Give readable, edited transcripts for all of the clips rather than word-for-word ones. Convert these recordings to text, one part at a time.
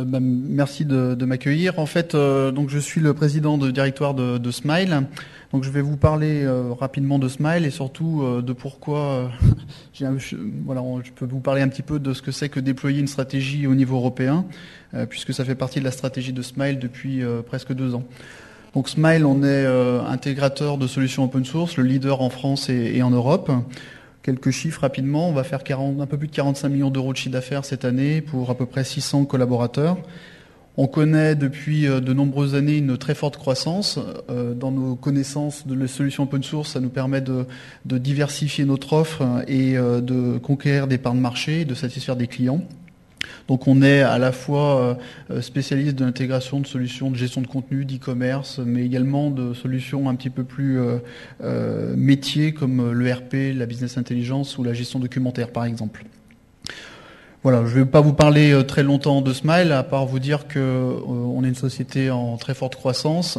Merci de m'accueillir. En fait, donc je suis le président de directoire de Smile. Donc je vais vous parler rapidement de Smile et surtout de pourquoi je peux vous parler un petit peu de ce que c'est que déployer une stratégie au niveau européen, puisque ça fait partie de la stratégie de Smile depuis presque 2 ans. Donc Smile, on est intégrateur de solutions open source, le leader en France et en Europe. Quelques chiffres rapidement, on va faire un peu plus de 45 millions d'euros de chiffre d'affaires cette année pour à peu près 600 collaborateurs. On connaît depuis de nombreuses années une très forte croissance. Dans nos connaissances de les solutions open source, ça nous permet de diversifier notre offre et de conquérir des parts de marché, de satisfaire des clients. Donc on est à la fois spécialiste de l'intégration de solutions de gestion de contenu, d'e-commerce, mais également de solutions un petit peu plus métiers comme l'ERP, la business intelligence ou la gestion documentaire par exemple. Voilà, je ne vais pas vous parler très longtemps de Smile, à part vous dire qu'on est une société en très forte croissance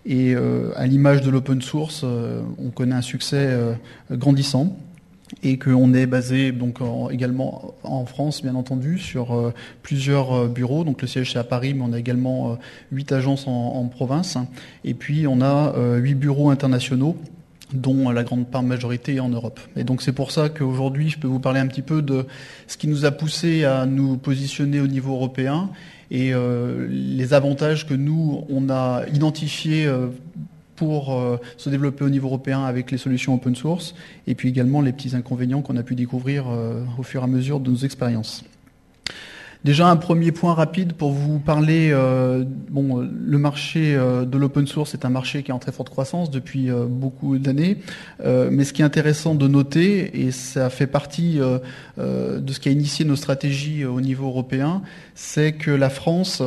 et à l'image de l'open source, on connaît un succès grandissant. Et qu'on est basé donc également en France, bien entendu, sur plusieurs bureaux. Donc le siège c'est à Paris, mais on a également 8 agences en province. Et puis on a 8 bureaux internationaux, dont la grande part majorité est en Europe. Et donc c'est pour ça qu'aujourd'hui, je peux vous parler un petit peu de ce qui nous a poussé à nous positionner au niveau européen et les avantages que nous, on a identifiés pour se développer au niveau européen avec les solutions open source, et puis également les petits inconvénients qu'on a pu découvrir au fur et à mesure de nos expériences. Déjà un premier point rapide pour vous parler, le marché de l'open source est un marché qui est en très forte croissance depuis beaucoup d'années, mais ce qui est intéressant de noter, et ça fait partie de ce qui a initié nos stratégies au niveau européen, c'est que la France,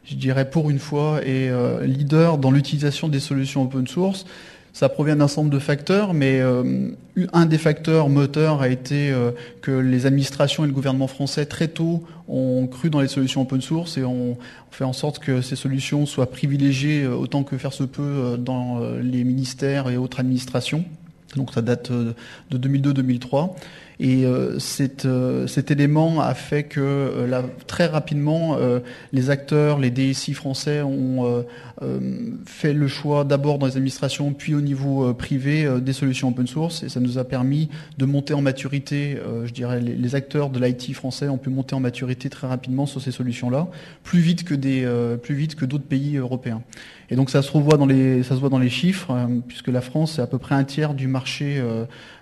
je dirais pour une fois, est leader dans l'utilisation des solutions open source. Ça provient d'un ensemble de facteurs, mais un des facteurs moteurs a été que les administrations et le gouvernement français très tôt ont cru dans les solutions open source et ont fait en sorte que ces solutions soient privilégiées autant que faire se peut dans les ministères et autres administrations. Donc ça date de 2002-2003. Et cet élément a fait que très rapidement, les acteurs, les DSI français ont fait le choix d'abord dans les administrations, puis au niveau privé, des solutions open source. Et ça nous a permis de monter en maturité, je dirais, les acteurs de l'IT français ont pu monter en maturité très rapidement sur ces solutions-là, plus vite que d'autres pays européens. Et donc ça se voit dans les chiffres, puisque la France c'est à peu près un tiers du marché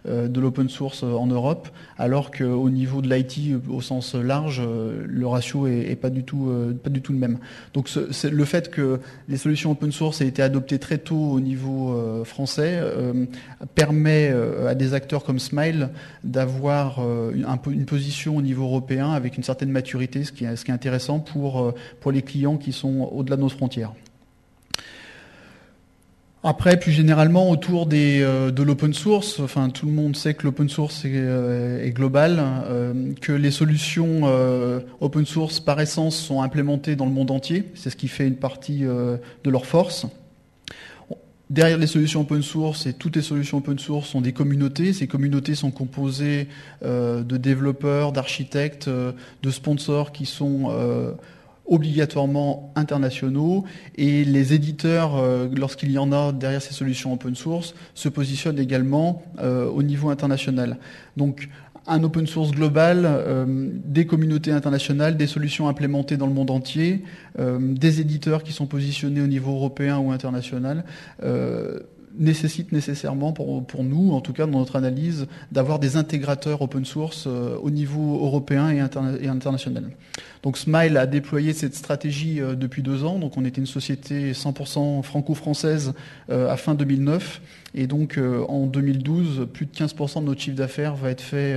de l'open source en Europe, alors qu'au niveau de l'IT au sens large, le ratio est pas du tout le même. Donc c'est le fait que les solutions open source aient été adoptées très tôt au niveau français permet à des acteurs comme Smile d'avoir une position au niveau européen avec une certaine maturité, ce qui est intéressant pour les clients qui sont au-delà de nos frontières. Après, plus généralement, autour de l'open source, enfin tout le monde sait que l'open source est global, que les solutions open source par essence sont implémentées dans le monde entier. C'est ce qui fait une partie de leur force. Derrière les solutions open source, et toutes les solutions open source sont des communautés. Ces communautés sont composées de développeurs, d'architectes, de sponsors qui sont obligatoirement internationaux, et les éditeurs, lorsqu'il y en a derrière ces solutions open source, se positionnent également au niveau international. Donc un open source global, des communautés internationales, des solutions implémentées dans le monde entier, des éditeurs qui sont positionnés au niveau européen ou international, nécessite nécessairement pour nous, en tout cas dans notre analyse, d'avoir des intégrateurs open source au niveau européen et international. Donc Smile a déployé cette stratégie depuis 2 ans. Donc on était une société 100% franco-française à fin 2009. Et donc en 2012, plus de 15% de notre chiffre d'affaires va être fait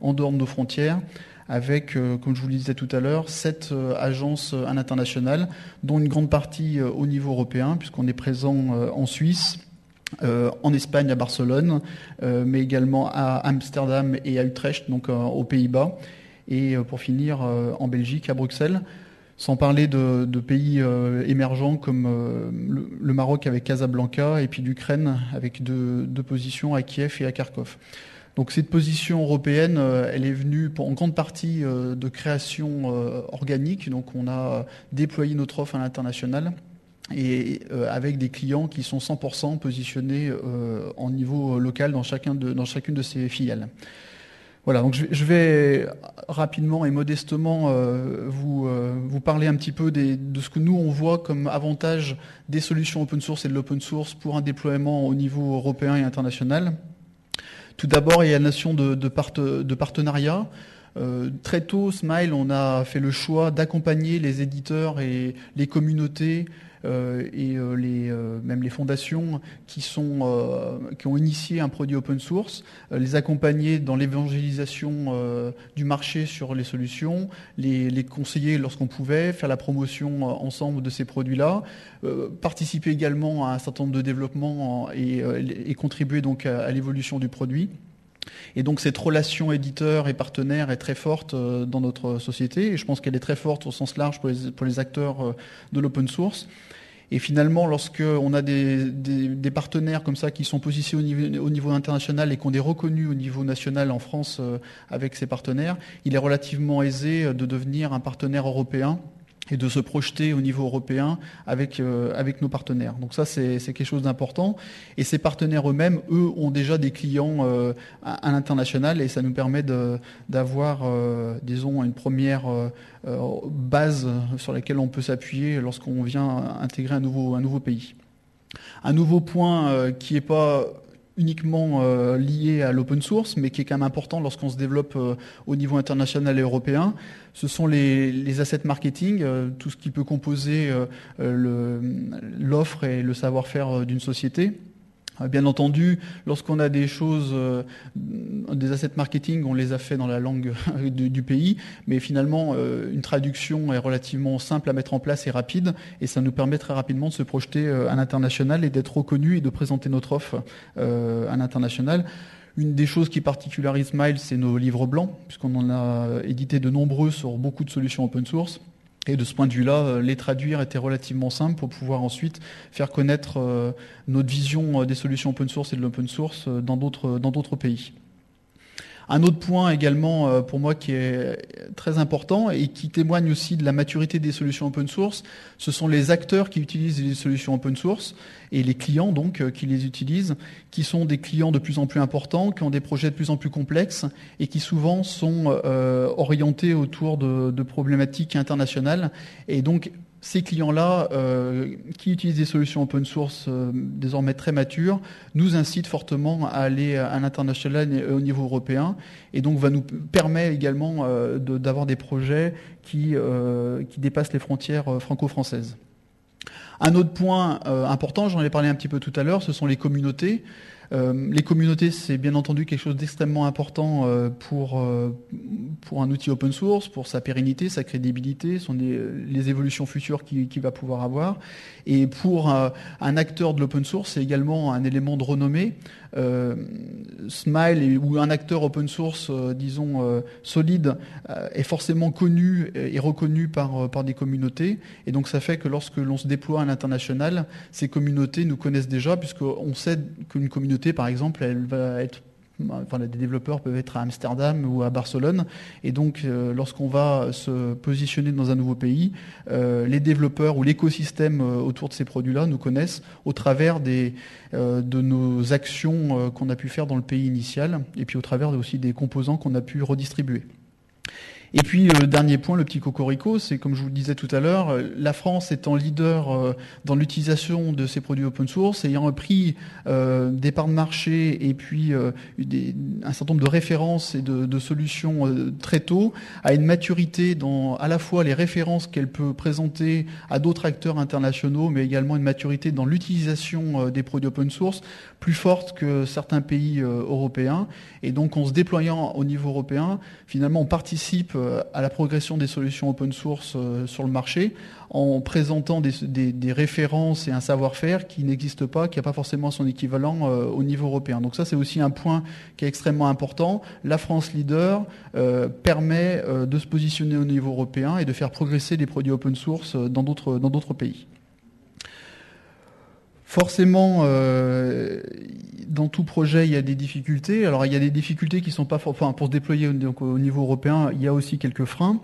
en dehors de nos frontières, avec, comme je vous le disais tout à l'heure, 7 agences à l'international, dont une grande partie au niveau européen, puisqu'on est présent en Suisse, en Espagne à Barcelone, mais également à Amsterdam et à Utrecht, donc aux Pays-Bas, et pour finir en Belgique, à Bruxelles, sans parler de pays émergents comme le Maroc avec Casablanca, et puis l'Ukraine avec deux positions à Kiev et à Kharkov. Donc cette position européenne, elle est venue en grande partie de création organique. Donc on a déployé notre offre à l'international et avec des clients qui sont 100% positionnés en niveau local dans chacune de ces filiales. Voilà, donc je vais rapidement et modestement vous parler un petit peu de ce que nous on voit comme avantage des solutions open source et de l'open source pour un déploiement au niveau européen et international. Tout d'abord, il y a la notion de partenariat. Très tôt, Smile, on a fait le choix d'accompagner les éditeurs et les communautés même les fondations qui ont initié un produit open source, les accompagner dans l'évangélisation du marché sur les solutions, les conseiller lorsqu'on pouvait, faire la promotion ensemble de ces produits-là, participer également à un certain nombre de développements et contribuer donc à l'évolution du produit. Et donc cette relation éditeur et partenaire est très forte dans notre société et je pense qu'elle est très forte au sens large pour les acteurs de l'open source. Et finalement, lorsqu'on a des partenaires comme ça qui sont positionnés au niveau international et qu'on est reconnus au niveau national en France avec ces partenaires, il est relativement aisé de devenir un partenaire européen et de se projeter au niveau européen avec nos partenaires. Donc ça, c'est quelque chose d'important. Et ces partenaires eux-mêmes, eux, ont déjà des clients à l'international et ça nous permet d'avoir, disons, une première base sur laquelle on peut s'appuyer lorsqu'on vient intégrer un nouveau pays. Un nouveau point qui n'est pas uniquement lié à l'open source, mais qui est quand même important lorsqu'on se développe au niveau international et européen. Ce sont les assets marketing, tout ce qui peut composer l'offre et le savoir-faire d'une société. Bien entendu, lorsqu'on a des choses, des assets marketing, on les a fait dans la langue du pays, mais finalement, une traduction est relativement simple à mettre en place et rapide, et ça nous permet très rapidement de se projeter à l'international et d'être reconnu et de présenter notre offre à l'international. Une des choses qui particularise Smile, c'est nos livres blancs, puisqu'on en a édité de nombreux sur beaucoup de solutions open source. Et de ce point de vue-là, les traduire était relativement simple pour pouvoir ensuite faire connaître notre vision des solutions open source et de l'open source dans d'autres pays. Un autre point également pour moi qui est très important et qui témoigne aussi de la maturité des solutions open source, ce sont les acteurs qui utilisent les solutions open source et les clients donc qui les utilisent, qui sont des clients de plus en plus importants, qui ont des projets de plus en plus complexes et qui souvent sont orientés autour de problématiques internationales. Et donc ces clients-là, qui utilisent des solutions open source désormais très matures, nous incitent fortement à aller à l'international et au niveau européen, et donc va nous permet également d'avoir des projets qui dépassent les frontières franco-françaises. Un autre point important, j'en ai parlé un petit peu tout à l'heure, ce sont les communautés. Les communautés, c'est bien entendu quelque chose d'extrêmement important pour un outil open source, pour sa pérennité, sa crédibilité, les évolutions futures qu'il va pouvoir avoir. Et pour un acteur de l'open source, c'est également un élément de renommée. Smile ou un acteur open source, disons, solide, est forcément connu et reconnu par des communautés. Et donc ça fait que lorsque l'on se déploie à l'international, ces communautés nous connaissent déjà, puisqu'on sait qu'une communauté, par exemple, elle va être... Enfin, les développeurs peuvent être à Amsterdam ou à Barcelone, et donc lorsqu'on va se positionner dans un nouveau pays, les développeurs ou l'écosystème autour de ces produits-là nous connaissent au travers de nos actions qu'on a pu faire dans le pays initial, et puis au travers aussi des composants qu'on a pu redistribuer. Et puis le dernier point, le petit cocorico, c'est comme je vous le disais tout à l'heure, la France étant leader dans l'utilisation de ces produits open source, ayant pris des parts de marché et puis un certain nombre de références et de solutions très tôt, a une maturité dans à la fois les références qu'elle peut présenter à d'autres acteurs internationaux, mais également une maturité dans l'utilisation des produits open source plus forte que certains pays européens. Et donc en se déployant au niveau européen, finalement on participe à la progression des solutions open source sur le marché en présentant des références et un savoir-faire qui n'existe pas, qui n'a pas forcément son équivalent au niveau européen. Donc ça, c'est aussi un point qui est extrêmement important. La France leader permet de se positionner au niveau européen et de faire progresser les produits open source dans d'autres pays. Forcément, dans tout projet, il y a des difficultés. Alors, il y a des difficultés qui sont pas, enfin, pour se déployer donc, au niveau européen, il y a aussi quelques freins.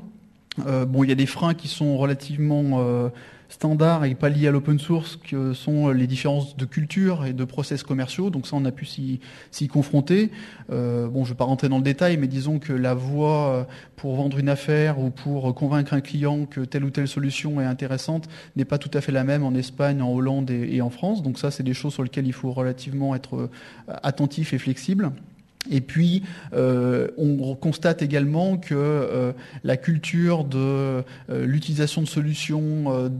Bon, il y a des freins qui sont relativement standards et pas liés à l'open source, que sont les différences de culture et de process commerciaux. Donc ça, on a pu s'y confronter. Bon, je vais pas rentrer dans le détail, mais disons que la voie pour vendre une affaire ou pour convaincre un client que telle ou telle solution est intéressante n'est pas tout à fait la même en Espagne, en Hollande et en France. Donc ça, c'est des choses sur lesquelles il faut relativement être attentif et flexible. Et puis, on constate également que la culture de l'utilisation de solutions,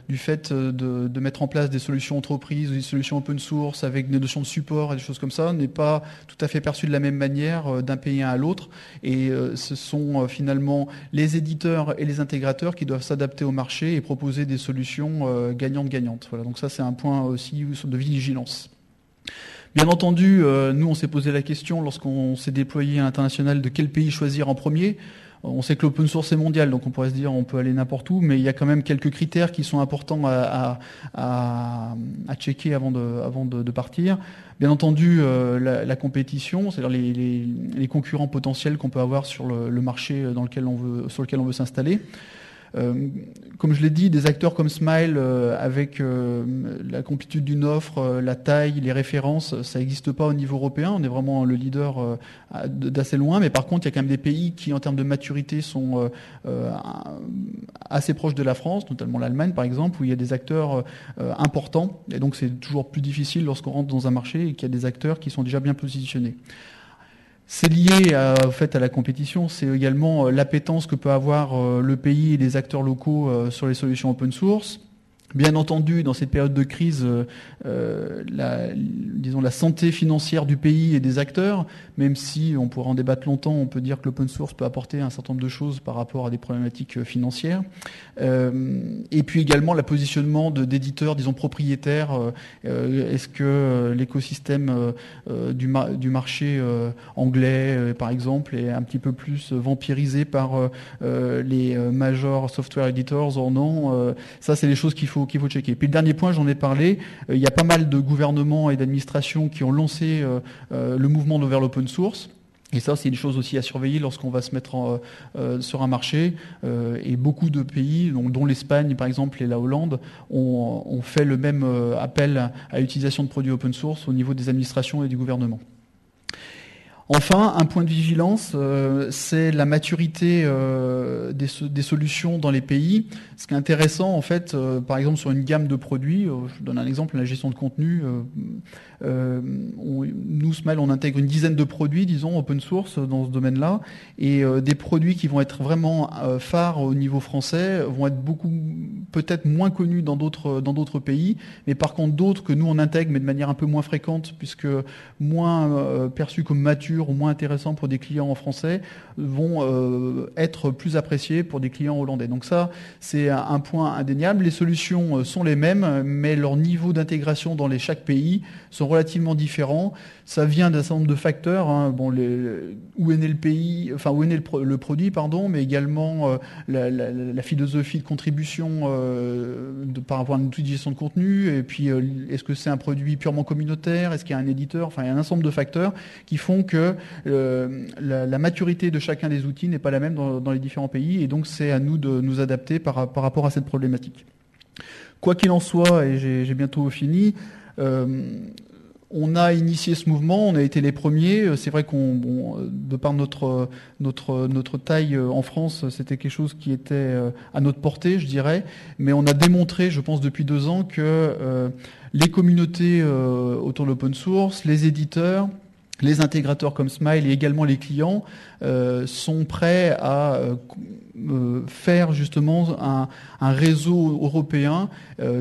du fait de mettre en place des solutions entreprises ou des solutions open source avec des notions de support et des choses comme ça n'est pas tout à fait perçue de la même manière d'un pays à l'autre. Et ce sont finalement les éditeurs et les intégrateurs qui doivent s'adapter au marché et proposer des solutions gagnantes-gagnantes. Voilà, donc ça, c'est un point aussi de vigilance. Bien entendu, nous, on s'est posé la question lorsqu'on s'est déployé à l'international de quel pays choisir en premier. On sait que l'open source est mondial, donc on pourrait se dire on peut aller n'importe où, mais il y a quand même quelques critères qui sont importants à checker avant de partir. Bien entendu, la compétition, c'est-à-dire les concurrents potentiels qu'on peut avoir sur le marché sur lequel on veut s'installer. Comme je l'ai dit, des acteurs comme Smile, avec la complétude d'une offre, la taille, les références, ça n'existe pas au niveau européen. On est vraiment le leader d'assez loin. Mais par contre, il y a quand même des pays qui, en termes de maturité, sont assez proches de la France, notamment l'Allemagne, par exemple, où il y a des acteurs importants. Et donc, c'est toujours plus difficile lorsqu'on rentre dans un marché et qu'il y a des acteurs qui sont déjà bien positionnés. C'est lié au fait à la compétition, c'est également l'appétence que peut avoir le pays et les acteurs locaux sur les solutions open source. Bien entendu, dans cette période de crise, la santé financière du pays et des acteurs, même si on pourra en débattre longtemps, on peut dire que l'open source peut apporter un certain nombre de choses par rapport à des problématiques financières. Et puis également le positionnement d'éditeurs, disons propriétaires. Est-ce que l'écosystème du marché anglais, par exemple, est un petit peu plus vampirisé par les major software editors ou non? Ça, c'est les choses qu'il faut checker. Puis le dernier point, j'en ai parlé, il y a pas mal de gouvernements et d'administrations qui ont lancé le mouvement vers l'open source. Et ça, c'est une chose aussi à surveiller lorsqu'on va se mettre sur un marché. Et beaucoup de pays, dont l'Espagne par exemple et la Hollande, ont fait le même appel à l'utilisation de produits open source au niveau des administrations et du gouvernement. Enfin, un point de vigilance, c'est la maturité des solutions dans les pays. Ce qui est intéressant, en fait, par exemple, sur une gamme de produits, je donne un exemple, la gestion de contenu. Nous, Smile, on intègre une dizaine de produits, disons, open source dans ce domaine-là. Et des produits qui vont être vraiment phares au niveau français vont être peut-être moins connus dans d'autres pays. Mais par contre, d'autres que nous, on intègre, mais de manière un peu moins fréquente, puisque moins perçus comme matures ou moins intéressants pour des clients en français, vont être plus appréciés pour des clients hollandais. Donc ça, c'est un point indéniable. Les solutions sont les mêmes, mais leur niveau d'intégration dans chaque pays sont relativement différents. Ça vient d'un certain nombre de facteurs, hein. Bon, où est né le pays, enfin où est né le produit, pardon, mais également la philosophie de contribution par rapport à une utilisation de contenu. Et puis, est-ce que c'est un produit purement communautaire? Est-ce qu'il y a un éditeur? Enfin, il y a un ensemble de facteurs qui font que la maturité de chacun des outils n'est pas la même dans les différents pays. Et donc, c'est à nous de nous adapter par rapport à cette problématique. Quoi qu'il en soit, et j'ai bientôt fini, on a initié ce mouvement, on a été les premiers. C'est vrai de par notre taille en France, c'était quelque chose qui était à notre portée, je dirais. Mais on a démontré, je pense, depuis 2 ans que les communautés autour de l'open source, les éditeurs, les intégrateurs comme Smile et également les clients sont prêts à faire justement un réseau européen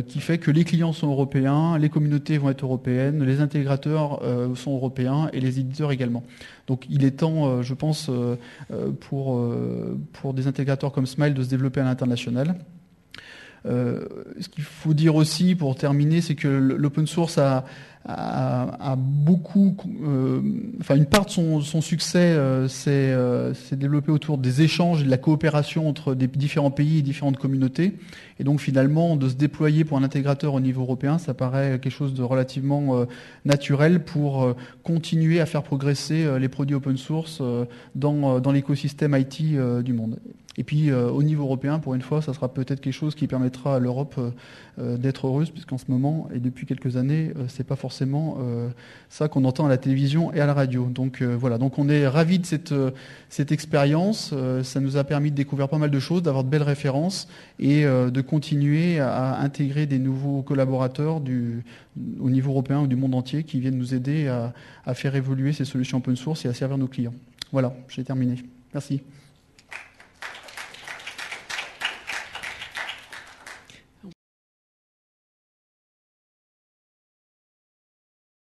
qui fait que les clients sont européens, les communautés vont être européennes, les intégrateurs sont européens et les éditeurs également. Donc il est temps, je pense, pour des intégrateurs comme Smile de se développer à l'international. Ce qu'il faut dire aussi pour terminer, c'est que l'open source a a beaucoup, enfin une part de son succès s'est développée autour des échanges et de la coopération entre des différents pays et différentes communautés. Et donc finalement, de se déployer pour un intégrateur au niveau européen, ça paraît quelque chose de relativement naturel pour continuer à faire progresser les produits open source dans l'écosystème IT du monde. Et puis au niveau européen, pour une fois, ça sera peut-être quelque chose qui permettra à l'Europe d'être heureuse, puisqu'en ce moment, et depuis quelques années, c'est pas forcément ça qu'on entend à la télévision et à la radio. Donc voilà, donc on est ravis de cette expérience. Ça nous a permis de découvrir pas mal de choses, d'avoir de belles références et de continuer à intégrer des nouveaux collaborateurs au niveau européen ou du monde entier qui viennent nous aider à faire évoluer ces solutions open source et à servir nos clients. Voilà, j'ai terminé. Merci.